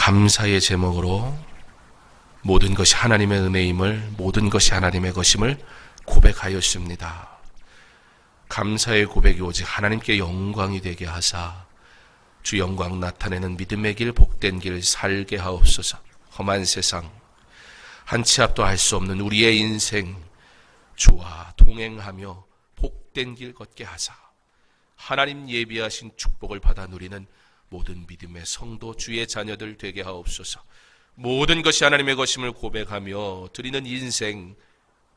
감사의 제목으로 모든 것이 하나님의 은혜임을, 모든 것이 하나님의 것임을 고백하였습니다. 감사의 고백이 오직 하나님께 영광이 되게 하사 주 영광 나타내는 믿음의 길, 복된 길 살게 하옵소서. 험한 세상, 한 치 앞도 알 수 없는 우리의 인생, 주와 동행하며 복된 길 걷게 하사 하나님 예비하신 축복을 받아 누리는 모든 믿음의 성도, 주의 자녀들 되게 하옵소서. 모든 것이 하나님의 것임을 고백하며 드리는 인생,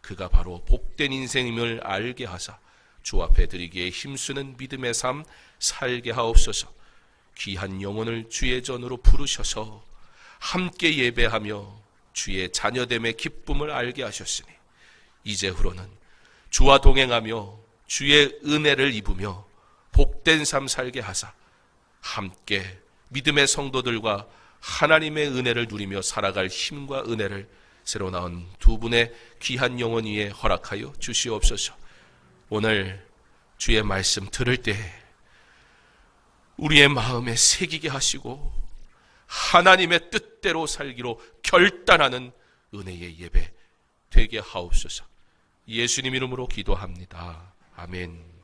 그가 바로 복된 인생임을 알게 하사 주 앞에 드리기에 힘쓰는 믿음의 삶 살게 하옵소서. 귀한 영혼을 주의 전으로 부르셔서 함께 예배하며 주의 자녀됨의 기쁨을 알게 하셨으니 이제후로는 주와 동행하며 주의 은혜를 입으며 복된 삶 살게 하사 함께 믿음의 성도들과 하나님의 은혜를 누리며 살아갈 힘과 은혜를 새로 나온 두 분의 귀한 영혼 위에 허락하여 주시옵소서. 오늘 주의 말씀 들을 때 우리의 마음에 새기게 하시고 하나님의 뜻대로 살기로 결단하는 은혜의 예배 되게 하옵소서. 예수님 이름으로 기도합니다. 아멘.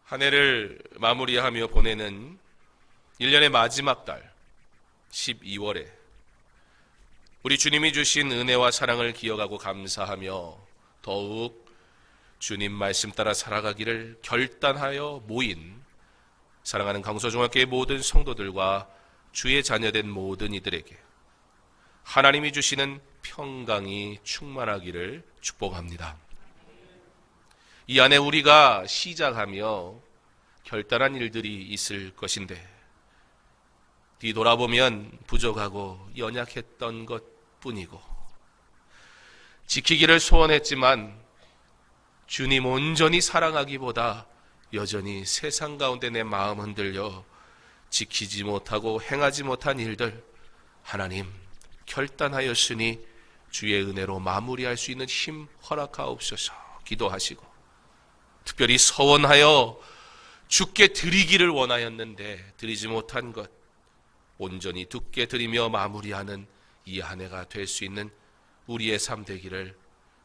한 해를 마무리하며 보내는 1년의 마지막 달 12월에 우리 주님이 주신 은혜와 사랑을 기억하고 감사하며 더욱 주님 말씀 따라 살아가기를 결단하여 모인 사랑하는 강서중학교의 모든 성도들과 주의 자녀된 모든 이들에게 하나님이 주시는 평강이 충만하기를 축복합니다. 이 안에 우리가 시작하며 결단한 일들이 있을 것인데 뒤돌아보면 부족하고 연약했던 것뿐이고 지키기를 소원했지만 주님 온전히 사랑하기보다 여전히 세상 가운데 내 마음 흔들려 지키지 못하고 행하지 못한 일들 하나님 결단하였으니 주의 은혜로 마무리할 수 있는 힘 허락하옵소서. 기도하시고 특별히 서원하여 주께 드리기를 원하였는데 드리지 못한 것 온전히 두께 드리며 마무리하는 이 한 해가 될 수 있는 우리의 삶 되기를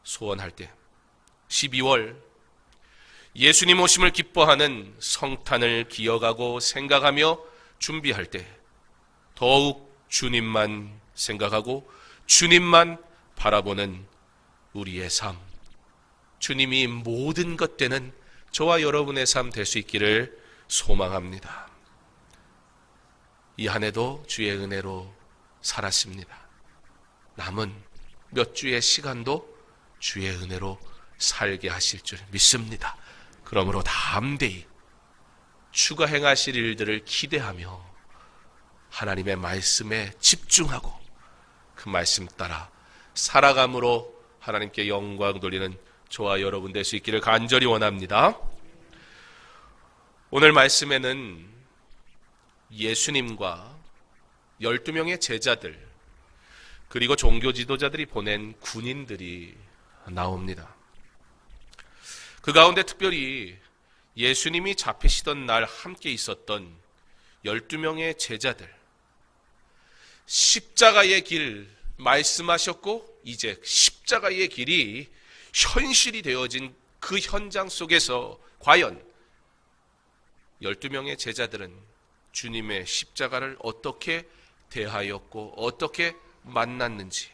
소원할 때 12월 예수님 오심을 기뻐하는 성탄을 기억하고 생각하며 준비할 때 더욱 주님만 생각하고 주님만 바라보는 우리의 삶, 주님이 모든 것 되는 저와 여러분의 삶 될 수 있기를 소망합니다. 이 한 해도 주의 은혜로 살았습니다. 남은 몇 주의 시간도 주의 은혜로 살게 하실 줄 믿습니다. 그러므로 담대히 주가 행하실 일들을 기대하며 하나님의 말씀에 집중하고 그 말씀 따라 살아감으로 하나님께 영광 돌리는 저와 여러분 될 수 있기를 간절히 원합니다. 오늘 말씀에는 예수님과 12명의 제자들 그리고 종교 지도자들이 보낸 군인들이 나옵니다. 그 가운데 특별히 예수님이 잡히시던 날 함께 있었던 12명의 제자들, 십자가의 길 말씀하셨고 이제 십자가의 길이 현실이 되어진 그 현장 속에서 과연 12명의 제자들은 주님의 십자가를 어떻게 대하였고 어떻게 만났는지,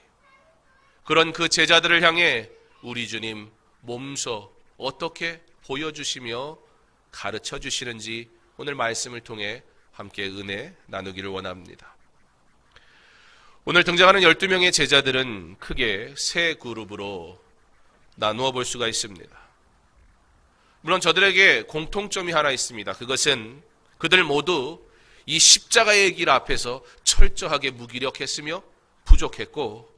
그런 그 제자들을 향해 우리 주님 몸소 어떻게 보여주시며 가르쳐 주시는지 오늘 말씀을 통해 함께 은혜 나누기를 원합니다. 오늘 등장하는 12명의 제자들은 크게 세 그룹으로 나누어 볼 수가 있습니다. 물론 저들에게 공통점이 하나 있습니다. 그것은 그들 모두 이 십자가의 길 앞에서 철저하게 무기력했으며 부족했고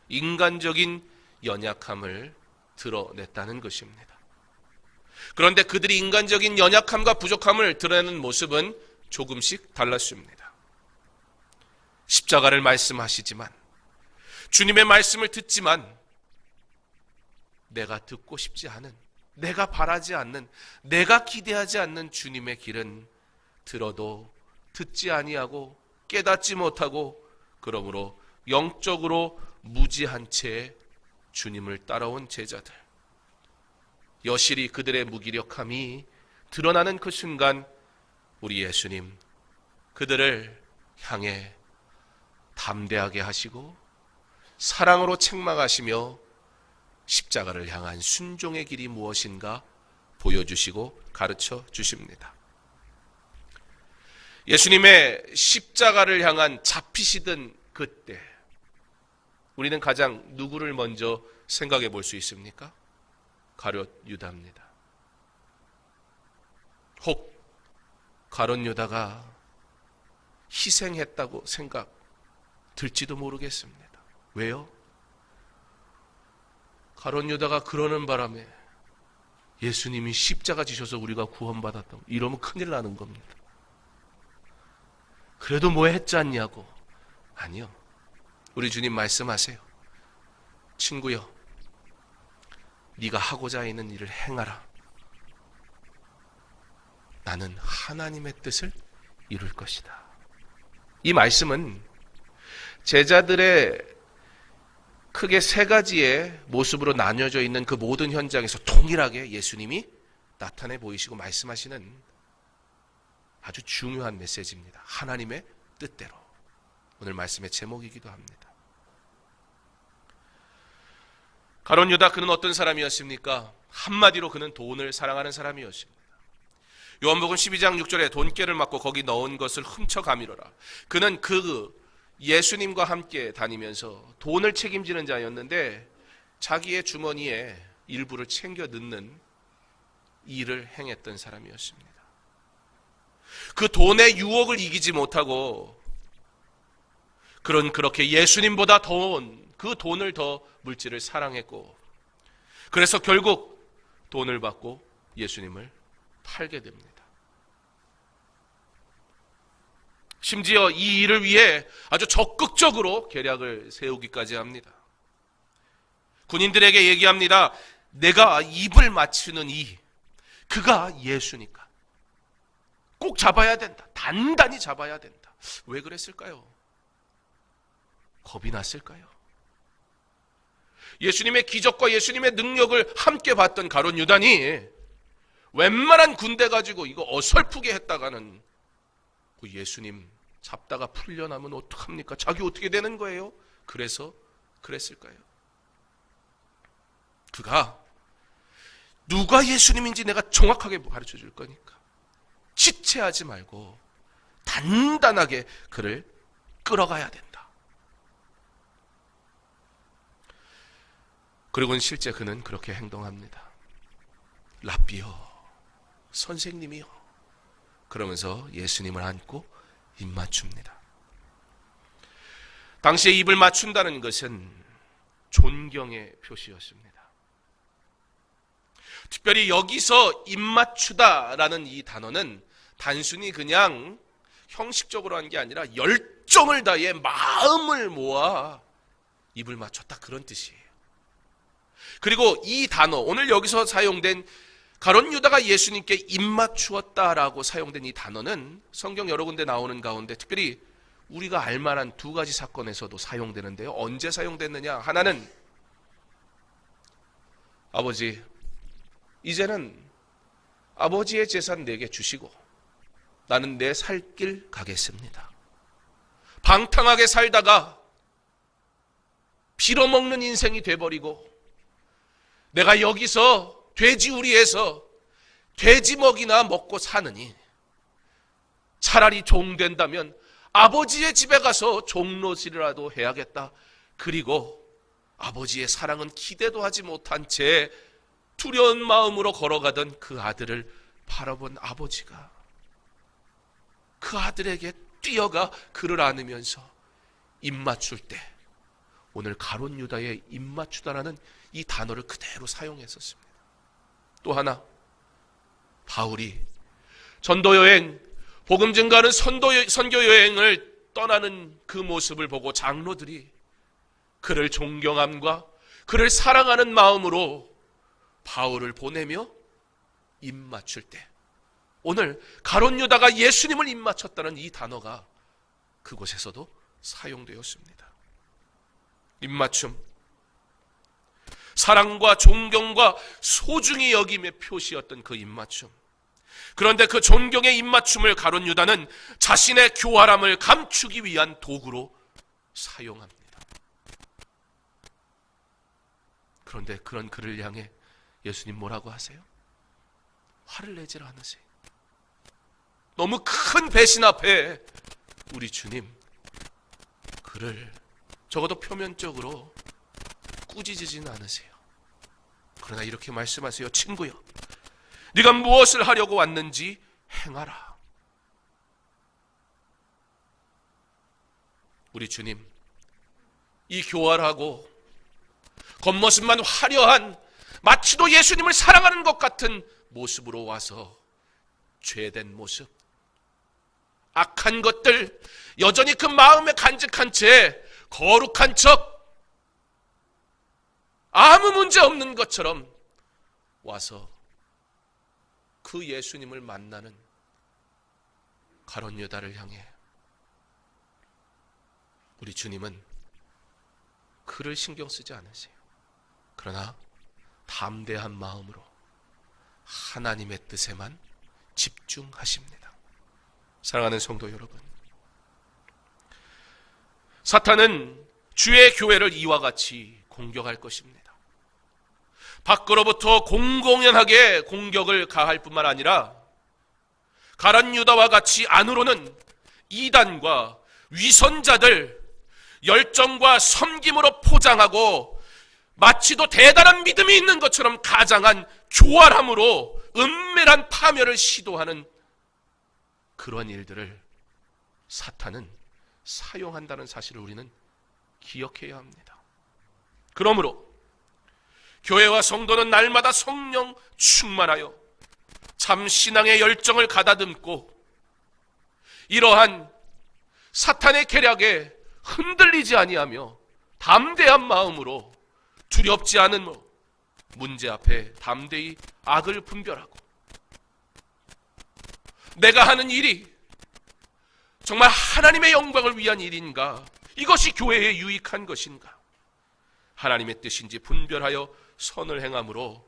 인간적인 연약함을 드러냈다는 것입니다. 그런데 그들이 인간적인 연약함과 부족함을 드러내는 모습은 조금씩 달랐습니다. 십자가를 말씀하시지만, 주님의 말씀을 듣지만 내가 듣고 싶지 않은, 내가 바라지 않는, 내가 기대하지 않는 주님의 길은 들어도 듣지 아니하고 깨닫지 못하고 그러므로 영적으로 무지한 채 주님을 따라온 제자들. 여실히 그들의 무기력함이 드러나는 그 순간 우리 예수님 그들을 향해 담대하게 하시고 사랑으로 책망하시며 십자가를 향한 순종의 길이 무엇인가 보여주시고 가르쳐 주십니다. 예수님의 십자가를 향한 잡히시던 그때 우리는 가장 누구를 먼저 생각해 볼 수 있습니까? 가룟 유다입니다. 혹 가룟 유다가 희생했다고 생각 들지도 모르겠습니다. 왜요? 가룟 유다가 그러는 바람에 예수님이 십자가 지셔서 우리가 구원받았다고 이러면 큰일 나는 겁니다. 그래도 뭐 했지 않냐고. 아니요. 우리 주님 말씀하세요. 친구여, 네가 하고자 있는 일을 행하라. 나는 하나님의 뜻을 이룰 것이다. 이 말씀은 제자들의 크게 세 가지의 모습으로 나뉘어져 있는 그 모든 현장에서 동일하게 예수님이 나타내 보이시고 말씀하시는 아주 중요한 메시지입니다. 하나님의 뜻대로. 오늘 말씀의 제목이기도 합니다. 가룟 유다 그는 어떤 사람이었습니까? 한마디로 그는 돈을 사랑하는 사람이었습니다. 요한복음 12장 6절에 돈깨를 맞고 거기 넣은 것을 훔쳐 가미러라. 그는 그 예수님과 함께 다니면서 돈을 책임지는 자였는데 자기의 주머니에 일부를 챙겨 넣는 일을 행했던 사람이었습니다. 그 돈의 유혹을 이기지 못하고 그렇게 예수님보다 그 돈을 더 물질을 사랑했고 그래서 결국 돈을 받고 예수님을 팔게 됩니다. 심지어 이 일을 위해 아주 적극적으로 계략을 세우기까지 합니다. 군인들에게 얘기합니다. 내가 입을 맞추는 그가 예수니까 꼭 잡아야 된다. 단단히 잡아야 된다. 왜 그랬을까요? 겁이 났을까요? 예수님의 기적과 예수님의 능력을 함께 봤던 가룟 유다니 웬만한 군대 가지고 이거 어설프게 했다가는 그 예수님 잡다가 풀려나면 어떡합니까? 자기 어떻게 되는 거예요? 그래서 그랬을까요? 그가 누가 예수님인지 내가 정확하게 가르쳐 줄 거니까 지체하지 말고 단단하게 그를 끌어가야 된다. 그리고는 실제 그는 그렇게 행동합니다. 랍비여, 선생님이여. 그러면서 예수님을 안고 입 맞춥니다. 당시에 입을 맞춘다는 것은 존경의 표시였습니다. 특별히 여기서 입 맞추다라는 이 단어는 단순히 그냥 형식적으로 한 게 아니라 열정을 다해 마음을 모아 입을 맞췄다 그런 뜻이에요. 그리고 이 단어 오늘 여기서 사용된 가룟 유다가 예수님께 입 맞추었다라고 사용된 이 단어는 성경 여러 군데 나오는 가운데 특별히 우리가 알만한 두 가지 사건에서도 사용되는데요. 언제 사용됐느냐? 하나는 아버지 이제는 아버지의 재산 내게 주시고 나는 내 살 길 가겠습니다. 방탕하게 살다가 빌어먹는 인생이 돼버리고 내가 여기서 돼지우리에서 돼지 먹이나 먹고 사느니 차라리 종 된다면 아버지의 집에 가서 종노릇이라도 해야겠다. 그리고 아버지의 사랑은 기대도 하지 못한 채 두려운 마음으로 걸어가던 그 아들을 바라본 아버지가 그 아들에게 뛰어가 그를 안으면서 입 맞출 때 오늘 가룟 유다의 입 맞추다라는 이 단어를 그대로 사용했었습니다. 또 하나 바울이 전도여행 복음 증가하는 선교여행을 떠나는 그 모습을 보고 장로들이 그를 존경함과 그를 사랑하는 마음으로 바울을 보내며 입 맞출 때 오늘 가룟 유다가 예수님을 입맞췄다는 이 단어가 그곳에서도 사용되었습니다. 입맞춤, 사랑과 존경과 소중히 여김의 표시였던 그 입맞춤. 그런데 그 존경의 입맞춤을 가룟 유다는 자신의 교활함을 감추기 위한 도구로 사용합니다. 그런데 그런 그를 향해 예수님 뭐라고 하세요? 화를 내질 않으세요. 너무 큰 배신 앞에 우리 주님 그를 적어도 표면적으로 꾸짖으진 않으세요. 그러나 이렇게 말씀하세요. 친구여, 네가 무엇을 하려고 왔는지 행하라. 우리 주님, 이 교활하고 겉모습만 화려한, 마치도 예수님을 사랑하는 것 같은 모습으로 와서 죄된 모습, 악한 것들, 여전히 그 마음에 간직한 채 거룩한 척, 아무 문제 없는 것처럼 와서 그 예수님을 만나는 가룟 유다를 향해 우리 주님은 그를 신경 쓰지 않으세요. 그러나 담대한 마음으로 하나님의 뜻에만 집중하십니다. 사랑하는 성도 여러분, 사탄은 주의 교회를 이와 같이 공격할 것입니다. 밖으로부터 공공연하게 공격을 가할 뿐만 아니라 가룟 유다와 같이 안으로는 이단과 위선자들, 열정과 섬김으로 포장하고 마치도 대단한 믿음이 있는 것처럼 가장한 교활함으로 은밀한 파멸을 시도하는 그런 일들을 사탄은 사용한다는 사실을 우리는 기억해야 합니다. 그러므로 교회와 성도는 날마다 성령 충만하여 참 신앙의 열정을 가다듬고 이러한 사탄의 계략에 흔들리지 아니하며 담대한 마음으로 두렵지 않은 문제 앞에 담대히 악을 분별하고 내가 하는 일이 정말 하나님의 영광을 위한 일인가, 이것이 교회에 유익한 것인가, 하나님의 뜻인지 분별하여 선을 행함으로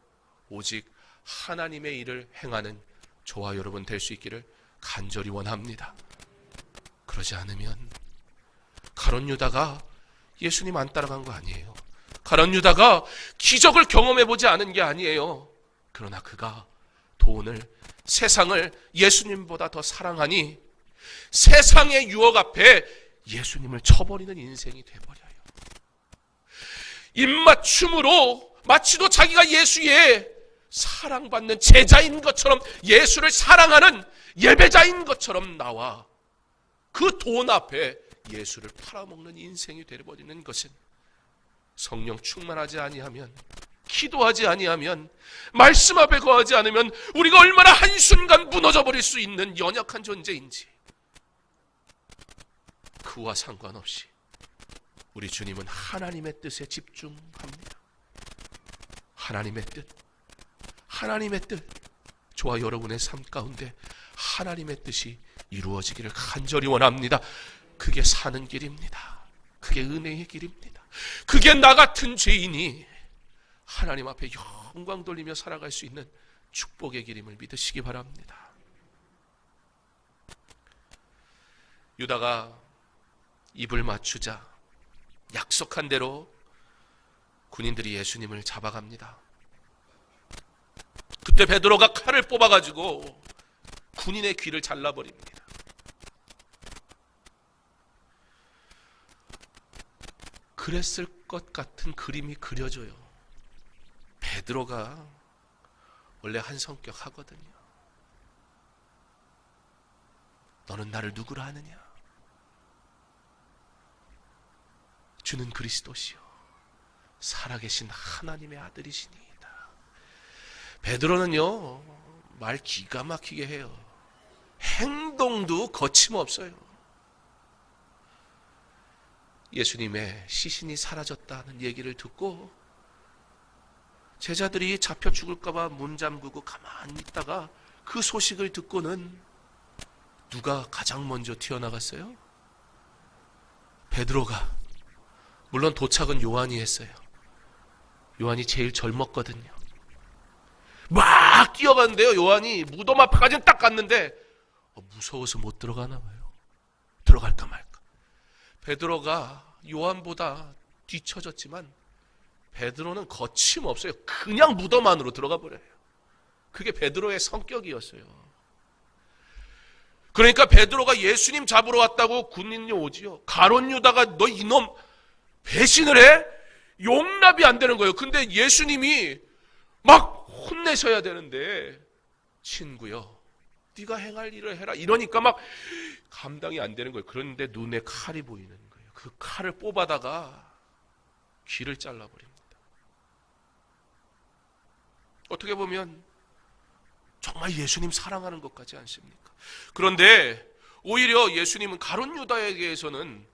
오직 하나님의 일을 행하는 저와 여러분 될 수 있기를 간절히 원합니다. 그러지 않으면 가룟 유다가 예수님 안 따라간 거 아니에요. 가룟 유다가 기적을 경험해보지 않은 게 아니에요. 그러나 그가 돈을, 세상을 예수님보다 더 사랑하니 세상의 유혹 앞에 예수님을 쳐버리는 인생이 돼버려요. 입맞춤으로 마치도 자기가 예수의 사랑받는 제자인 것처럼, 예수를 사랑하는 예배자인 것처럼 나와 그 돈 앞에 예수를 팔아먹는 인생이 되어버리는 것은 성령 충만하지 아니하면, 기도하지 아니하면, 말씀 앞에 거하지 않으면 우리가 얼마나 한순간 무너져버릴 수 있는 연약한 존재인지, 그와 상관없이 우리 주님은 하나님의 뜻에 집중합니다. 하나님의 뜻, 하나님의 뜻, 저와 여러분의 삶 가운데 하나님의 뜻이 이루어지기를 간절히 원합니다. 그게 사는 길입니다. 그게 은혜의 길입니다. 그게 나 같은 죄인이 하나님 앞에 영광 돌리며 살아갈 수 있는 축복의 길임을 믿으시기 바랍니다. 유다가 입을 맞추자 약속한 대로 군인들이 예수님을 잡아갑니다. 그때 베드로가 칼을 뽑아가지고 군인의 귀를 잘라버립니다. 그랬을 것 같은 그림이 그려져요. 베드로가 원래 한 성격 하거든요. 너는 나를 누구라 하느냐? 주는 그리스도시요 살아계신 하나님의 아들이시니이다. 베드로는요, 말 기가 막히게 해요. 행동도 거침없어요. 예수님의 시신이 사라졌다는 얘기를 듣고 제자들이 잡혀 죽을까 봐 문 잠그고 가만히 있다가 그 소식을 듣고는 누가 가장 먼저 튀어나갔어요? 베드로가. 물론 도착은 요한이 했어요. 요한이 제일 젊었거든요. 막 뛰어갔는데요. 요한이 무덤 앞까지는 딱 갔는데 무서워서 못 들어가나 봐요. 들어갈까 말까. 베드로가 요한보다 뒤처졌지만 베드로는 거침없어요. 그냥 무덤 안으로 들어가 버려요. 그게 베드로의 성격이었어요. 그러니까 베드로가 예수님 잡으러 왔다고 군인이 오지요. 가룟 유다가 너 이놈 배신을 해? 용납이 안 되는 거예요. 근데 예수님이 막 혼내셔야 되는데 친구여 네가 행할 일을 해라 이러니까 막 감당이 안 되는 거예요. 그런데 눈에 칼이 보이는 거예요. 그 칼을 뽑아다가 귀를 잘라버립니다. 어떻게 보면 정말 예수님 사랑하는 것 같지 않습니까? 그런데 오히려 예수님은 가룟 유다에게서는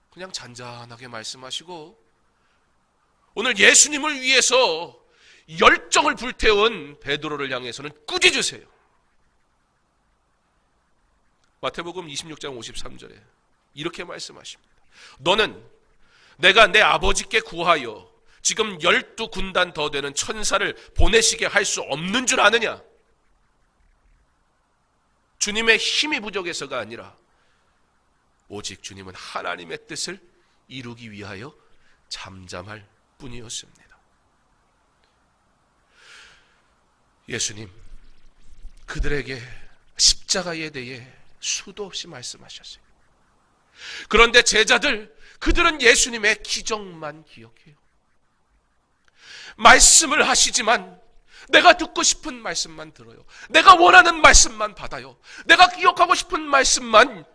그냥 잔잔하게 말씀하시고 오늘 예수님을 위해서 열정을 불태운 베드로를 향해서는 꾸짖으세요. 마태복음 26장 53절에 이렇게 말씀하십니다. 너는 내가 내 아버지께 구하여 지금 12군단 더 되는 천사를 보내시게 할 수 없는 줄 아느냐? 주님의 힘이 부족해서가 아니라 오직 주님은 하나님의 뜻을 이루기 위하여 잠잠할 뿐이었습니다. 예수님 그들에게 십자가에 대해 수도 없이 말씀하셨어요. 그런데 제자들 그들은 예수님의 기적만 기억해요. 말씀을 하시지만 내가 듣고 싶은 말씀만 들어요. 내가 원하는 말씀만 받아요. 내가 기억하고 싶은 말씀만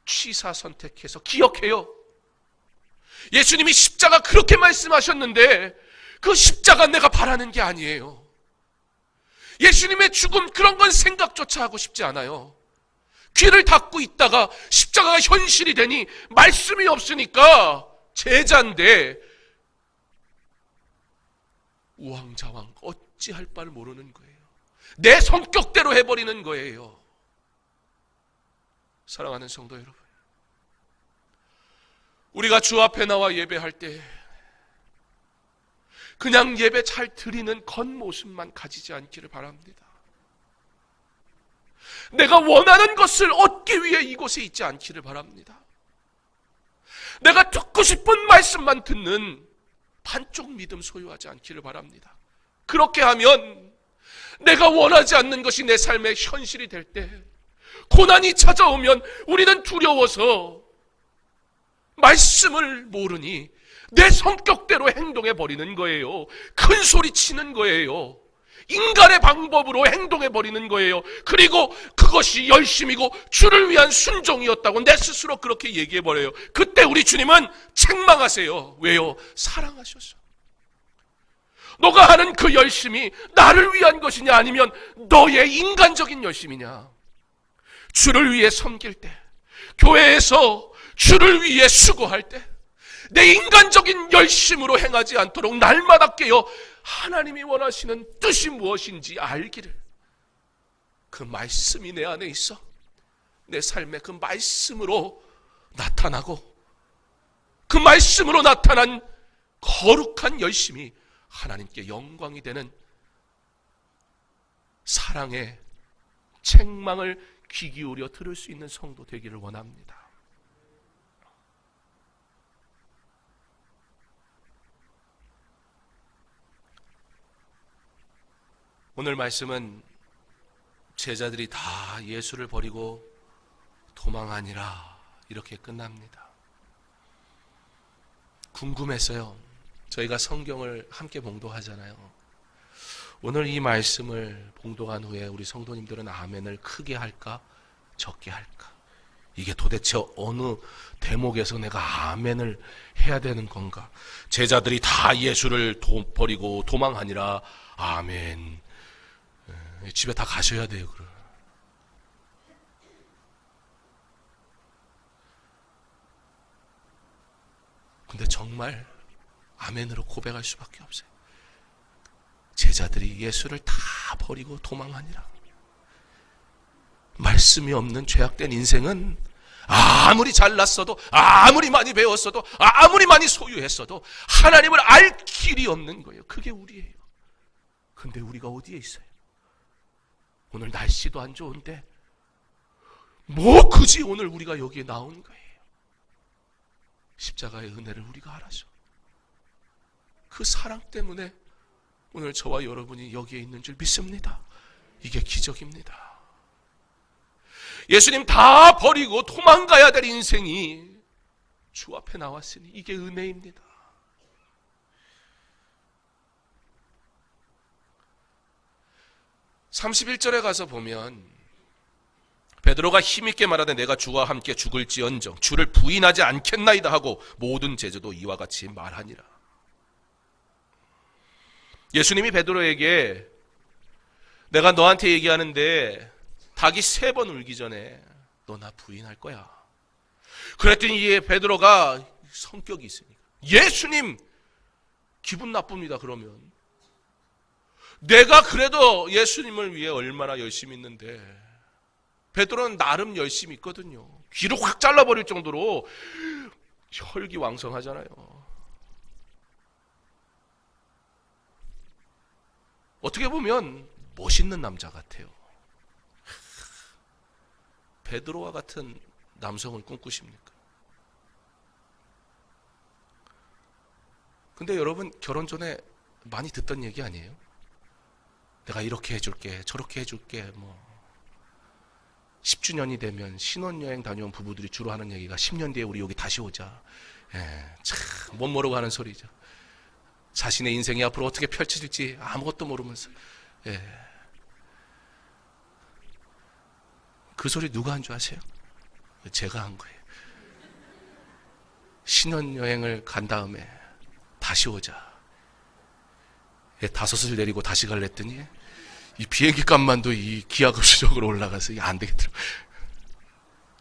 취사 선택해서 기억해요. 예수님이 십자가 그렇게 말씀하셨는데 그 십자가 내가 바라는 게 아니에요. 예수님의 죽음 그런 건 생각조차 하고 싶지 않아요. 귀를 닫고 있다가 십자가가 현실이 되니 말씀이 없으니까 제자인데 우왕좌왕 어찌할 바를 모르는 거예요. 내 성격대로 해버리는 거예요. 사랑하는 성도 여러분, 우리가 주 앞에 나와 예배할 때 그냥 예배 잘 드리는 겉모습만 가지지 않기를 바랍니다. 내가 원하는 것을 얻기 위해 이곳에 있지 않기를 바랍니다. 내가 듣고 싶은 말씀만 듣는 반쪽 믿음 소유하지 않기를 바랍니다. 그렇게 하면 내가 원하지 않는 것이 내 삶의 현실이 될 때 고난이 찾아오면 우리는 두려워서 말씀을 모르니 내 성격대로 행동해버리는 거예요. 큰 소리 치는 거예요. 인간의 방법으로 행동해버리는 거예요. 그리고 그것이 열심이고 주를 위한 순종이었다고 내 스스로 그렇게 얘기해버려요. 그때 우리 주님은 책망하세요. 왜요? 사랑하셔서. 너가 하는 그 열심이 나를 위한 것이냐 아니면 너의 인간적인 열심이냐. 주를 위해 섬길 때, 교회에서 주를 위해 수고할 때 내 인간적인 열심으로 행하지 않도록 날마다 깨어 하나님이 원하시는 뜻이 무엇인지 알기를, 그 말씀이 내 안에 있어 내 삶에 그 말씀으로 나타나고 그 말씀으로 나타난 거룩한 열심이 하나님께 영광이 되는 사랑의 책망을 귀 기울여 들을 수 있는 성도 되기를 원합니다. 오늘 말씀은 제자들이 다 예수를 버리고 도망하니라 이렇게 끝납니다. 궁금했어요. 저희가 성경을 함께 봉독하잖아요. 오늘 이 말씀을 봉독한 후에 우리 성도님들은 아멘을 크게 할까 적게 할까? 이게 도대체 어느 대목에서 내가 아멘을 해야 되는 건가? 제자들이 다 예수를 버리고 도망하니라 아멘. 집에 다 가셔야 돼요. 근데 정말 아멘으로 고백할 수밖에 없어요. 제자들이 예수를 다 버리고 도망하니라. 말씀이 없는 죄악된 인생은 아무리 잘났어도, 아무리 많이 배웠어도, 아무리 많이 소유했어도 하나님을 알 길이 없는 거예요. 그게 우리예요. 근데 우리가 어디에 있어요? 오늘 날씨도 안 좋은데 뭐 굳이 오늘 우리가 여기에 나온 거예요? 십자가의 은혜를 우리가 알아서 그 사랑 때문에 오늘 저와 여러분이 여기에 있는 줄 믿습니다. 이게 기적입니다. 예수님 다 버리고 도망가야 될 인생이 주 앞에 나왔으니 이게 은혜입니다. (31절에) 가서 보면 베드로가 힘있게 말하되 내가 주와 함께 죽을지언정 주를 부인하지 않겠나이다 하고 모든 제자도 이와 같이 말하니라. 예수님이 베드로에게 내가 너한테 얘기하는데 닭이 3번 울기 전에 너 나 부인할 거야. 그랬더니 이 베드로가 성격이 있으니까 예수님 기분 나쁩니다. 그러면 내가 그래도 예수님을 위해 얼마나 열심히 있는데, 베드로는 나름 열심히 있거든요. 귀를 확 잘라버릴 정도로 혈기왕성하잖아요. 어떻게 보면 멋있는 남자 같아요. 베드로와 같은 남성을 꿈꾸십니까? 근데 여러분, 결혼 전에 많이 듣던 얘기 아니에요? 내가 이렇게 해줄게, 저렇게 해줄게. 10주년이 되면 신혼여행 다녀온 부부들이 주로 하는 얘기가 10년 뒤에 우리 여기 다시 오자. 참 못 모르고 하는 소리죠. 자신의 인생이 앞으로 어떻게 펼쳐질지 아무것도 모르면서. 그 소리 누가 한 줄 아세요? 제가 한 거예요. 신혼여행을 간 다음에 다시 오자. 5을 내리고 다시 갈랬더니 이 비행기 값만도 이 기하급수적으로 올라가서 이게 안 되겠더라고요.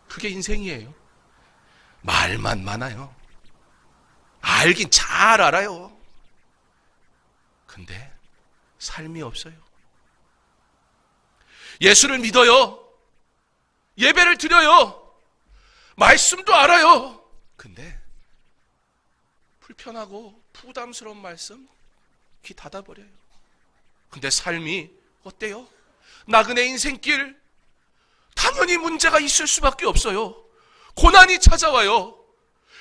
그게 인생이에요. 말만 많아요. 알긴 잘 알아요. 근데 삶이 없어요. 예수를 믿어요. 예배를 드려요. 말씀도 알아요. 근데 불편하고 부담스러운 말씀 귀 닫아버려요. 근데 삶이 어때요? 나그네 인생길 당연히 문제가 있을 수밖에 없어요. 고난이 찾아와요.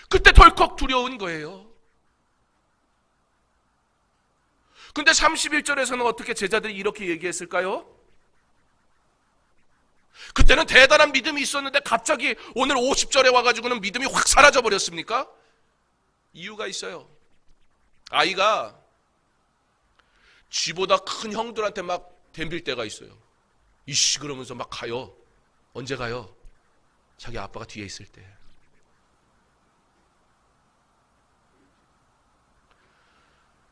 그때 덜컥 두려운 거예요. 근데 31절에서는 어떻게 제자들이 이렇게 얘기했을까요? 그때는 대단한 믿음이 있었는데 갑자기 오늘 50절에 와가지고는 믿음이 확 사라져 버렸습니까? 이유가 있어요. 아이가 쥐보다 큰 형들한테 막 덤빌 때가 있어요. 이씨 그러면서 막 가요. 언제 가요? 자기 아빠가 뒤에 있을 때.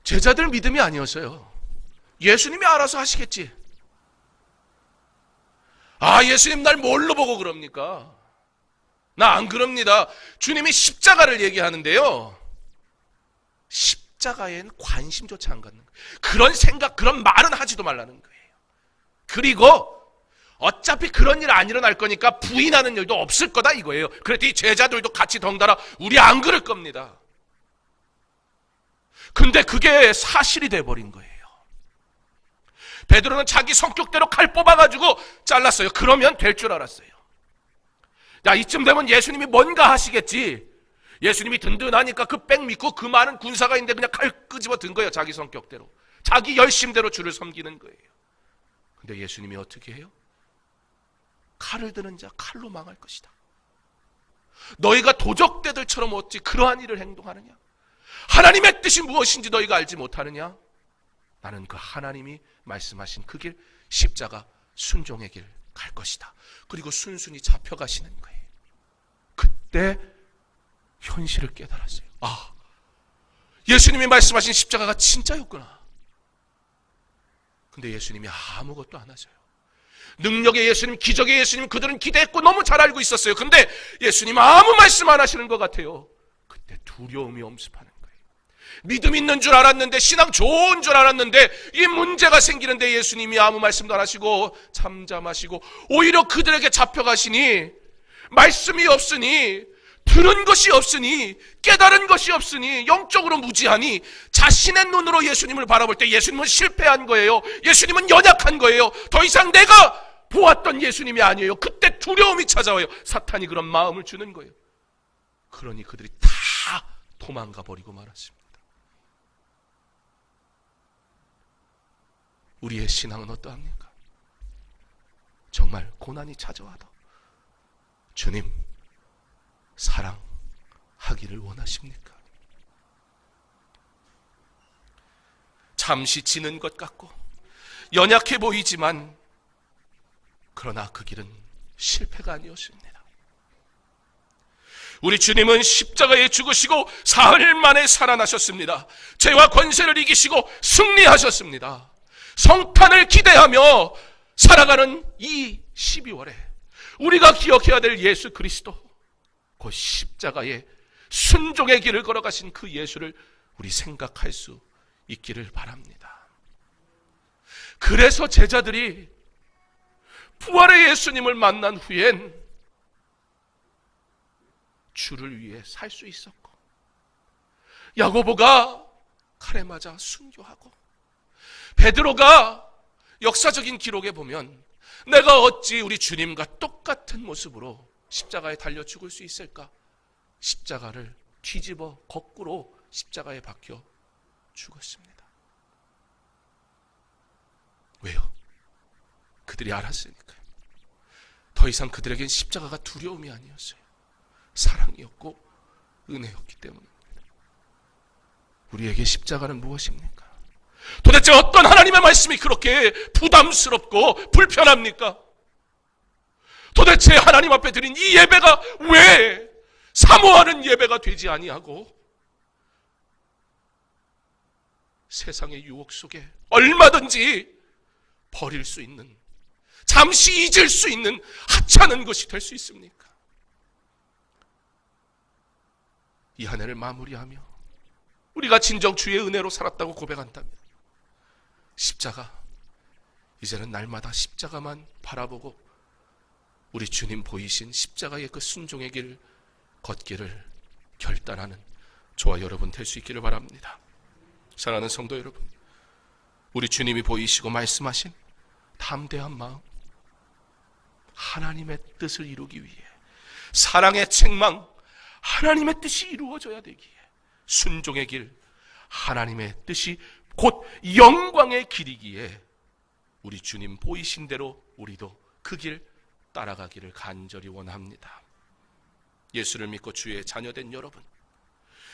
제자들 믿음이 아니었어요. 예수님이 알아서 하시겠지. 예수님 날 뭘로 보고 그럽니까? 나 안 그럽니다. 주님이 십자가를 얘기하는데요, 십자가에는 관심조차 안 갖는 거예요. 그런 생각, 그런 말은 하지도 말라는 거예요. 그리고 어차피 그런 일 안 일어날 거니까 부인하는 일도 없을 거다 이거예요. 그랬더니 제자들도 같이 덩달아 우리 안 그럴 겁니다. 근데 그게 사실이 돼버린 거예요. 베드로는 자기 성격대로 칼 뽑아가지고 잘랐어요. 그러면 될 줄 알았어요. 야, 이쯤 되면 예수님이 뭔가 하시겠지. 예수님이 든든하니까 그 백 믿고 그 많은 군사가 있는데 그냥 칼 끄집어 든 거예요. 자기 성격대로. 자기 열심대로 주를 섬기는 거예요. 근데 예수님이 어떻게 해요? 칼을 드는 자 칼로 망할 것이다. 너희가 도적대들처럼 어찌 그러한 일을 행동하느냐? 하나님의 뜻이 무엇인지 너희가 알지 못하느냐? 나는 그 하나님이 말씀하신 그 길, 십자가 순종의 길 갈 것이다. 그리고 순순히 잡혀가시는 거예요. 그때 현실을 깨달았어요. 예수님이 말씀하신 십자가가 진짜였구나. 근데 예수님이 아무것도 안 하셔요. 능력의 예수님, 기적의 예수님, 그들은 기대했고 너무 잘 알고 있었어요. 근데 예수님 아무 말씀 안 하시는 것 같아요. 그때 두려움이 엄습하는 거예요. 믿음 있는 줄 알았는데, 신앙 좋은 줄 알았는데 이 문제가 생기는데 예수님이 아무 말씀도 안 하시고 잠잠하시고 오히려 그들에게 잡혀가시니, 말씀이 없으니, 들은 것이 없으니, 깨달은 것이 없으니, 영적으로 무지하니 자신의 눈으로 예수님을 바라볼 때 예수님은 실패한 거예요. 예수님은 연약한 거예요. 더 이상 내가 보았던 예수님이 아니에요. 그때 두려움이 찾아와요. 사탄이 그런 마음을 주는 거예요. 그러니 그들이 다 도망가 버리고 말았습니다. 우리의 신앙은 어떠합니까? 정말 고난이 찾아와도 주님 사랑하기를 원하십니까? 잠시 지는 것 같고 연약해 보이지만 그러나 그 길은 실패가 아니었습니다. 우리 주님은 십자가에 죽으시고 사흘 만에 살아나셨습니다. 죄와 권세를 이기시고 승리하셨습니다. 성탄을 기대하며 살아가는 이 12월에 우리가 기억해야 될 예수 그리스도, 그 십자가의 순종의 길을 걸어가신 그 예수를 우리 생각할 수 있기를 바랍니다. 그래서 제자들이 부활의 예수님을 만난 후엔 주를 위해 살 수 있었고, 야고보가 칼에 맞아 순교하고, 베드로가 역사적인 기록에 보면 내가 어찌 우리 주님과 똑같은 모습으로 십자가에 달려 죽을 수 있을까? 십자가를 뒤집어 거꾸로 십자가에 박혀 죽었습니다. 왜요? 그들이 알았으니까요. 더 이상 그들에겐 십자가가 두려움이 아니었어요. 사랑이었고 은혜였기 때문입니다. 우리에게 십자가는 무엇입니까? 도대체 어떤 하나님의 말씀이 그렇게 부담스럽고 불편합니까? 도대체 하나님 앞에 드린 이 예배가 왜 사모하는 예배가 되지 아니하고 세상의 유혹 속에 얼마든지 버릴 수 있는, 잠시 잊을 수 있는 하찮은 것이 될 수 있습니까? 이 한 해를 마무리하며 우리가 진정 주의 은혜로 살았다고 고백한다면 십자가, 이제는 날마다 십자가만 바라보고 우리 주님 보이신 십자가의 그 순종의 길 걷기를 결단하는 저와 여러분 될 수 있기를 바랍니다. 사랑하는 성도 여러분, 우리 주님이 보이시고 말씀하신 담대한 마음, 하나님의 뜻을 이루기 위해, 사랑의 책망, 하나님의 뜻이 이루어져야 되기에 순종의 길, 하나님의 뜻이 곧 영광의 길이기에 우리 주님 보이신 대로 우리도 그 길 따라가기를 간절히 원합니다. 예수를 믿고 주의 자녀된 여러분,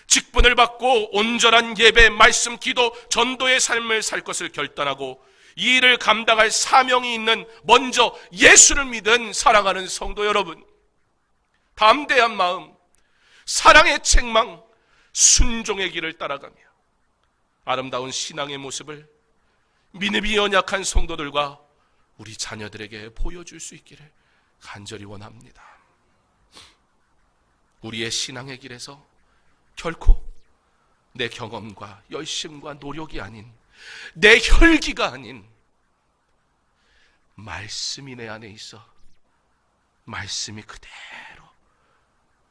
직분을 받고 온전한 예배, 말씀, 기도, 전도의 삶을 살 것을 결단하고 이 일을 감당할 사명이 있는 먼저 예수를 믿은 사랑하는 성도 여러분, 담대한 마음, 사랑의 책망, 순종의 길을 따라가며 아름다운 신앙의 모습을 믿음이 연약한 성도들과 우리 자녀들에게 보여줄 수 있기를 간절히 원합니다. 우리의 신앙의 길에서 결코 내 경험과 열심과 노력이 아닌, 내 혈기가 아닌 말씀이 내 안에 있어 말씀이 그대로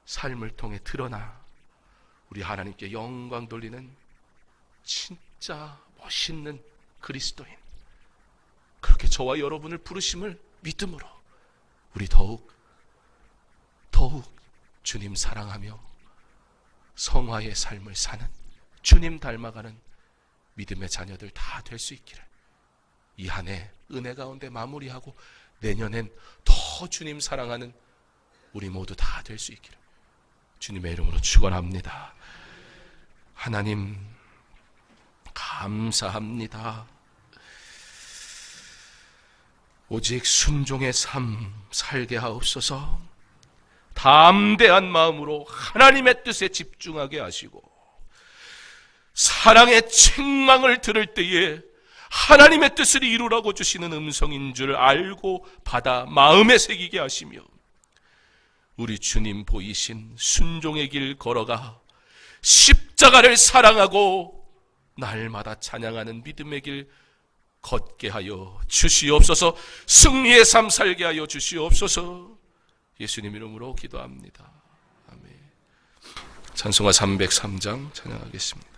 삶을 통해 드러나 우리 하나님께 영광 돌리는 진짜 멋있는 그리스도인, 그렇게 저와 여러분을 부르심을 믿음으로 우리 더욱 주님 사랑하며 성화의 삶을 사는, 주님 닮아가는 믿음의 자녀들 다 될 수 있기를 이 한 해 은혜 가운데 마무리하고 내년엔 더 주님 사랑하는 우리 모두 다 될 수 있기를 주님의 이름으로 축원합니다. 하나님 감사합니다. 오직 순종의 삶 살게 하옵소서. 담대한 마음으로 하나님의 뜻에 집중하게 하시고 사랑의 책망을 들을 때에 하나님의 뜻을 이루라고 주시는 음성인 줄 알고 받아 마음에 새기게 하시며 우리 주님 보이신 순종의 길 걸어가 십자가를 사랑하고 날마다 찬양하는 믿음의 길 걷게 하여 주시옵소서. 승리의 삶 살게 하여 주시옵소서. 예수님 이름으로 기도합니다. 아멘. 찬송가 303장 찬양하겠습니다.